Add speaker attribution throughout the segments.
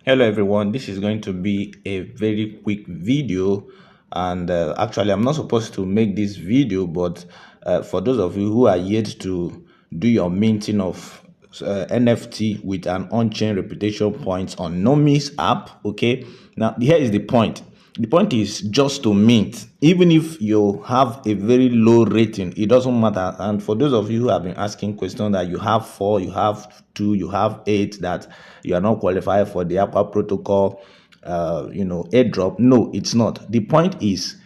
Speaker 1: Hello everyone, this is going to be a very quick video, and actually I'm not supposed to make this video, but for those of you who are yet to do your minting of NFT with an on-chain reputation points on Nomis app. Okay, now here is the point. The point is just to mint. Even if you have a very low rating, it doesn't matter. And for those of you who have been asking questions that you have 4, you have 2, you have 8, that you are not qualified for the Aqua protocol, airdrop. No, it's not. The point is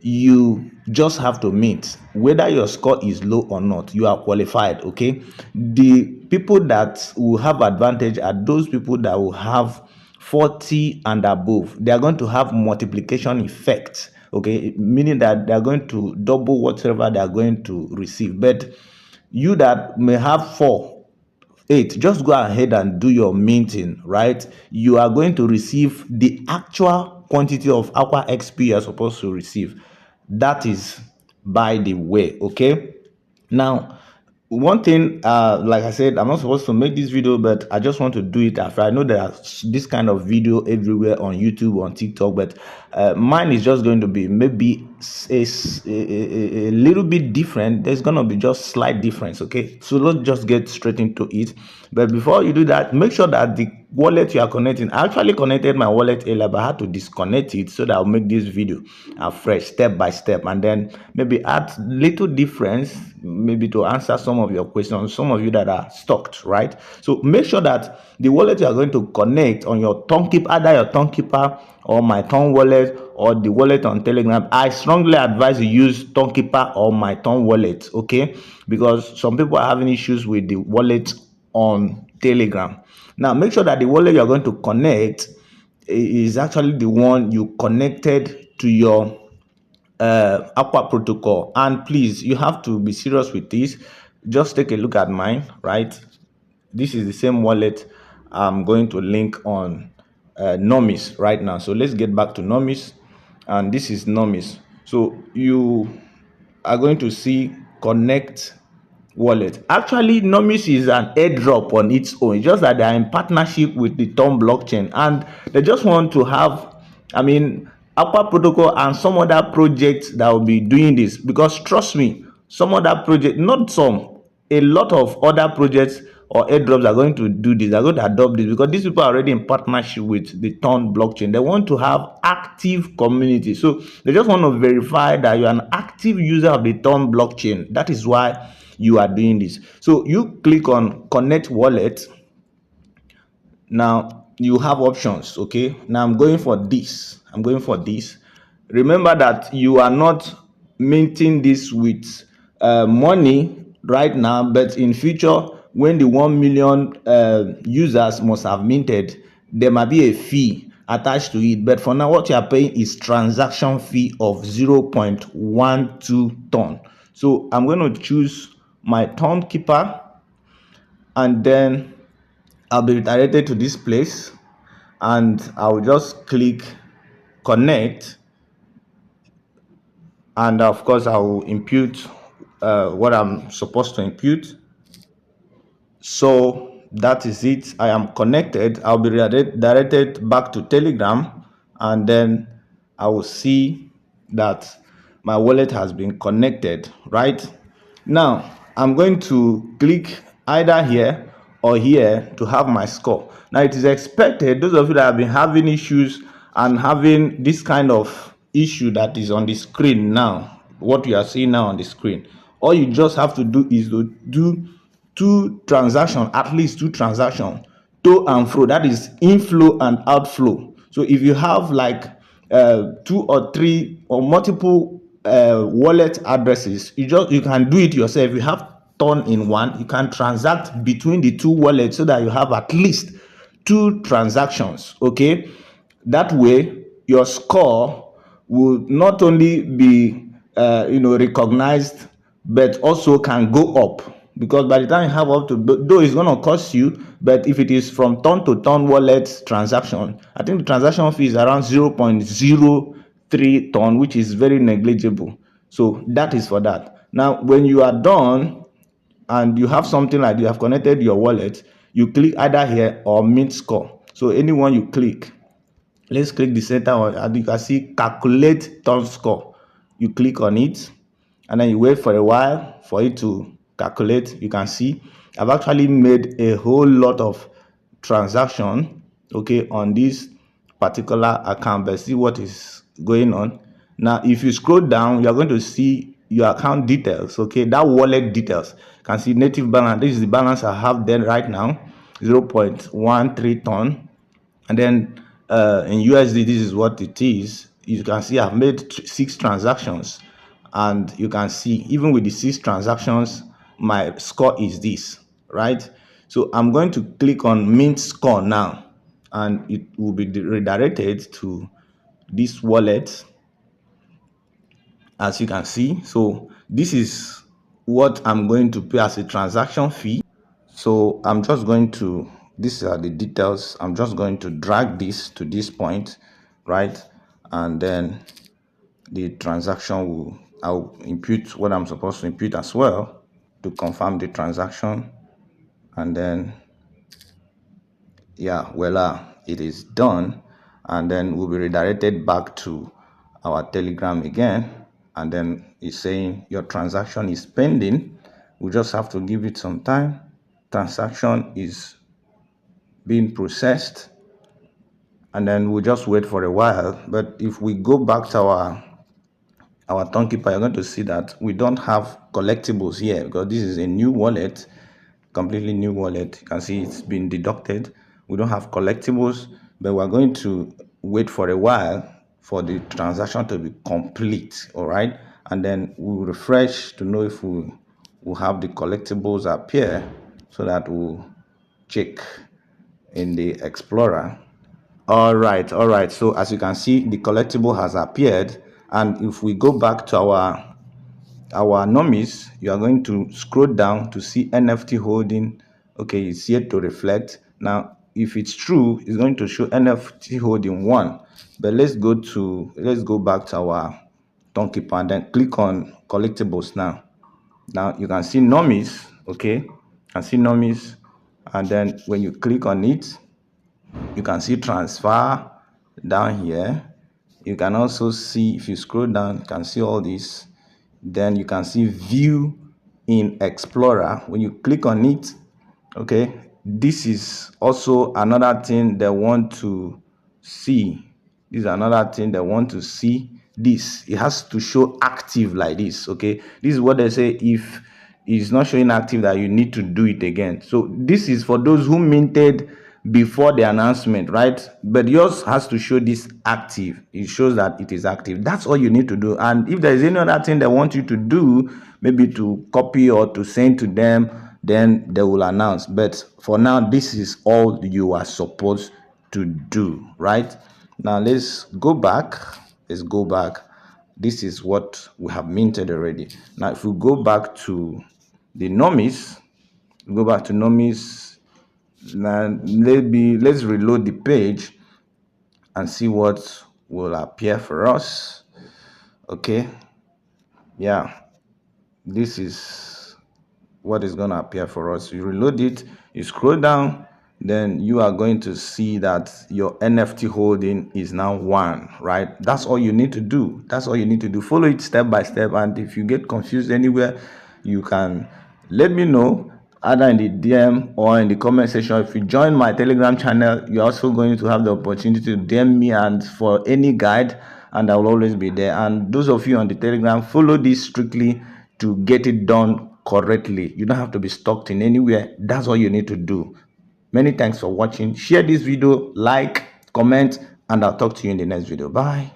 Speaker 1: you just have to mint. Whether your score is low or not, you are qualified. Okay, the people that will have advantage are those people that will have 40 and above. They are going to have multiplication effect, okay, meaning that they are going to double whatever they are going to receive. But you that may have 4, 8, just go ahead and do your minting, right? You are going to receive the actual quantity of Aqua XP you're supposed to receive. That is by the way. Okay, now one thing, like I said, I'm not supposed to make this video, but I just want to do it after. I know there's this kind of video everywhere on YouTube, on TikTok, but mine is just going to be maybe a little bit different. There's gonna be just slight difference. Okay, so let's just get straight into it. But before you do that, make sure that the wallet you are connecting, I actually connected my wallet earlier, but I had to disconnect it so that I'll make this video afresh, step by step, and then maybe add little difference, maybe to answer some of your questions, some of you that are stuck, right? So make sure that the wallet you are going to connect on your Tonkeeper, either your Tonkeeper or my Ton wallet or the wallet on Telegram. I strongly advise you use Tonkeeper or my Ton wallet, okay? Because some people are having issues with the wallet on Telegram. Now make sure that the wallet you're going to connect is actually the one you connected to your Aqua protocol. And please, you have to be serious with this. Just take a look at mine, right? This is the same wallet I'm going to link on Nomis right now. So let's get back to Nomis, and this is Nomis. So you are going to see connect wallet. Actually, Nomis is an airdrop on its own. It's just that they are in partnership with the Tom blockchain, and they just want to have, Aqua protocol and some other projects that will be doing this. Because trust me, some other project, not some, a lot of other projects or airdrops are going to do this. They're going to adopt this because these people are already in partnership with the Ton blockchain. They want to have active community, so they just want to verify that you're an active user of the Ton blockchain. That is why you are doing this. So you click on connect wallet. Now you have options. Okay, now I'm going for this. Remember that you are not minting this with money right now, but in future, when the 1 million users must have minted, there might be a fee attached to it. But for now, what you are paying is transaction fee of 0.12 ton. So I'm going to choose my Ton keeper, and then I'll be redirected to this place, and I'll just click connect, and of course I will impute what I'm supposed to impute. So that is it. I am connected. I'll be directed back to Telegram, and then I will see that my wallet has been connected. Right now, I'm going to click either here or here to have my score. Now it is expected, those of you that have been having issues and having this kind of issue that is on the screen now, what you are seeing now on the screen, all you just have to do is to do at least two transactions, to and fro, that is inflow and outflow. So if you have like 2 or 3 or multiple wallet addresses, you can do it yourself. You have Ton in one, you can transact between the 2 wallets so that you have at least 2 transactions. Okay, that way your score will not only be recognized, but also can go up. Because by the time you have up to, though it's going to cost you, but if it is from Ton to Ton wallet transaction, I think the transaction fee is around 0.03 Ton, which is very negligible. So that is for that. Now when you are done and you have something like you have connected your wallet, you click either here or mint score. So anyone you click, let's click the center one, and you can see calculate turn score. You click on it, and then you wait for a while for it to calculate. You can see I've actually made a whole lot of transaction, okay, on this particular account. But see what is going on now. If you scroll down, you are going to see your account details, okay, that wallet details. You can see native balance. This is the balance I have there right now, 0.13 ton. And then in USD, this is what it is. You can see I've made 6 transactions, and you can see even with the 6 transactions, my score is this, right? So I'm going to click on mint score now, and it will be redirected to this wallet, as you can see. So this is what I'm going to pay as a transaction fee. So I'm just going to, these are the details. I'm just going to drag this to this point, right? And then the transaction will, I'll impute what I'm supposed to impute as well to confirm the transaction. And then, yeah, voila, it is done. And then we'll be redirected back to our Telegram again. And then it's saying your transaction is pending. We just have to give it some time. Transaction is being processed, and then we'll just wait for a while. But if we go back to our Tonkeeper, you're going to see that we don't have collectibles here, because this is a new wallet, completely new wallet. You can see it's been deducted. We don't have collectibles, but we're going to wait for a while for the transaction to be complete. All right, and then we'll refresh to know if we will have the collectibles appear, so that we'll check in the Explorer. All right. So as you can see, the collectible has appeared, and if we go back to our Nomis, you are going to scroll down to see NFT holding. Okay, it's here to reflect. Now, if it's true, it's going to show NFT holding 1. But let's go back to our Tonkeeper and then click on collectibles now. Now you can see Nomis, okay? You can see Nomis, and then when you click on it, you can see transfer down here. You can also see, if you scroll down, you can see all this. Then you can see view in Explorer. When you click on it, okay, this is also another thing they want to see. This is another thing they want to see. This, it has to show active like this, okay? This is what they say, if it's not showing active, that you need to do it again. So this is for those who minted before the announcement, right? But yours has to show this active. It shows that it is active. That's all you need to do. And if there is any other thing they want you to do, maybe to copy or to send to them, then they will announce. But for now, this is all you are supposed to do, right? Now let's go back. This is what we have minted already. Now if we go back to the Nomis, now let's reload the page and see what will appear for us. Okay, yeah, this is what is going to appear for us. You reload it, you scroll down, then you are going to see that your NFT holding is now 1, right? That's all you need to do. Follow it step by step, and if you get confused anywhere, you can let me know, either in the DM or in the comment section. If you join my Telegram channel, you're also going to have the opportunity to DM me and for any guide, and I will always be there. And those of you on the Telegram, follow this strictly to get it done correctly. You don't have to be stuck in anywhere. That's all you need to do. Many thanks for watching. Share this video, like, comment, and I'll talk to you in the next video. Bye.